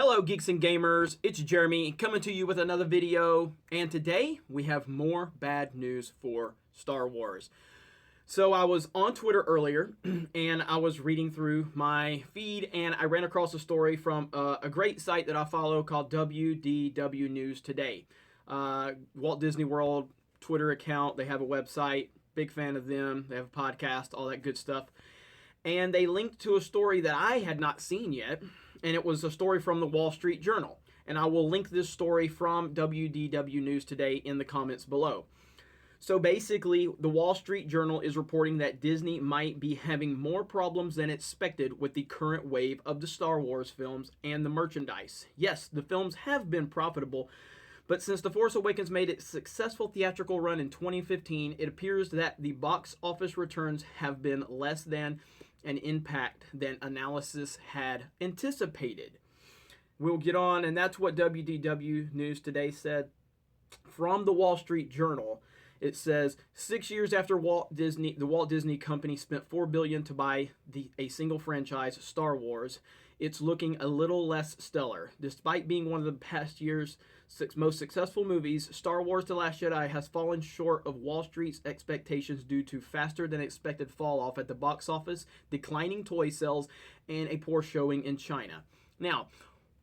Hello geeks and gamers, it's Jeremy coming to you with another video, and today we have more bad news for Star Wars. So I was on Twitter earlier and I was reading through my feed and I ran across a story from a great site that I follow called WDWNT Today. Walt Disney World Twitter account, they have a website, big fan of them, they have a podcast, all that good stuff. And they linked to a story that I had not seen yet, and it was a story from the Wall Street Journal. And I will link this story from WDWNT Today in the comments below. So basically, the Wall Street Journal is reporting that Disney might be having more problems than expected with the current wave of the Star Wars films and the merchandise. Yes, the films have been profitable, but since The Force Awakens made its successful theatrical run in 2015, it appears that the box office returns have been less than an impact than analysis had anticipated. We'll get on, and that's what WDWNT Today said from the Wall Street Journal. It says 6 years after the Walt Disney Company spent $4 billion to buy a single franchise, Star Wars, it's looking a little less stellar. Despite being one of the past year's most successful movies, Star Wars The Last Jedi has fallen short of Wall Street's expectations due to faster than expected fall off at the box office, declining toy sales, and a poor showing in China. Now,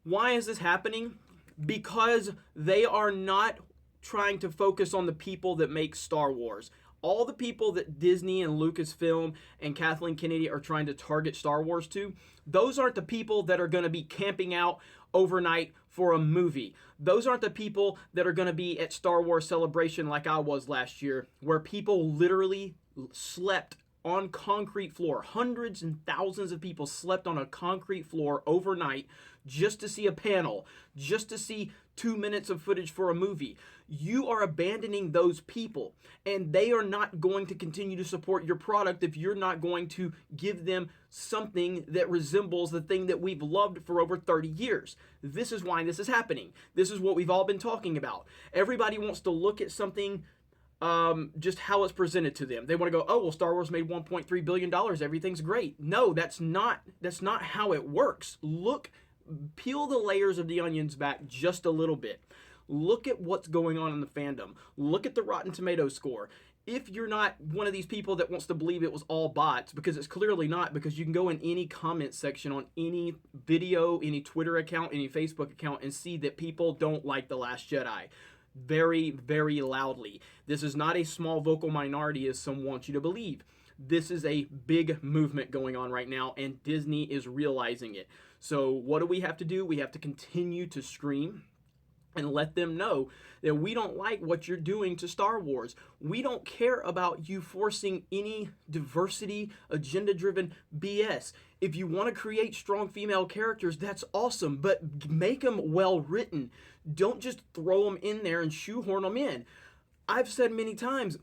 why is this happening? Because they are not trying to focus on the people that make Star Wars. All the people that Disney and Lucasfilm and Kathleen Kennedy are trying to target Star Wars to, those aren't the people that are going to be camping out overnight for a movie. Those aren't the people that are going to be at Star Wars Celebration like I was last year, where people literally slept on concrete floor. Hundreds and thousands of people slept on a concrete floor overnight just to see a panel, just to see 2 minutes of footage for a movie. You are abandoning those people, and they are not going to continue to support your product if you're not going to give them something that resembles the thing that we've loved for over 30 years. This is why this is happening. This is what we've all been talking about. Everybody wants to look at something just how it's presented to them. They want to go, oh, well, Star Wars made $1.3 billion. Everything's great. No, that's not how it works. Peel the layers of the onions back just a little bit. Look at what's going on in the fandom. Look at the Rotten Tomatoes score. If you're not one of these people that wants to believe it was all bots, because it's clearly not, because you can go in any comment section on any video, any Twitter account, any Facebook account, and see that people don't like The Last Jedi. Very, very loudly. This is not a small vocal minority as some want you to believe. This is a big movement going on right now, and Disney is realizing it. So what do we have to do? We have to continue to scream and let them know that we don't like what you're doing to Star Wars. We don't care about you forcing any diversity, agenda-driven BS. If you want to create strong female characters, that's awesome, but make them well-written. Don't just throw them in there and shoehorn them in. I've said many times,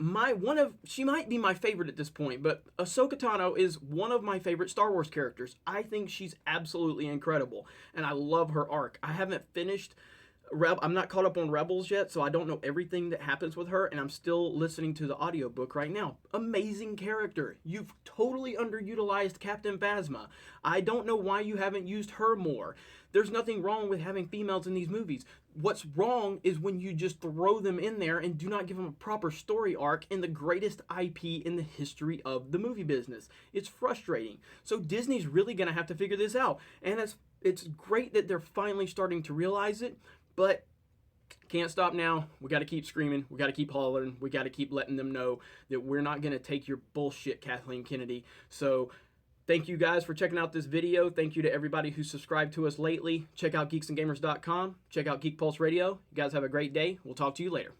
she might be my favorite at this point, but Ahsoka Tano is one of my favorite Star Wars characters. I think she's absolutely incredible, and I love her arc. I haven't finished I'm not caught up on Rebels yet, so I don't know everything that happens with her, and I'm still listening to the audiobook right now. Amazing character. You've totally underutilized Captain Phasma. I don't know why you haven't used her more. There's nothing wrong with having females in these movies. What's wrong is when you just throw them in there and do not give them a proper story arc in the greatest IP in the history of the movie business. It's frustrating. So Disney's really going to have to figure this out, and it's great that they're finally starting to realize it. But can't stop now. We got to keep screaming. We got to keep hollering. We got to keep letting them know that we're not going to take your bullshit, Kathleen Kennedy. So thank you guys for checking out this video. Thank you to everybody who subscribed to us lately. Check out geeksandgamers.com. Check out Geek Pulse Radio. You guys have a great day. We'll talk to you later.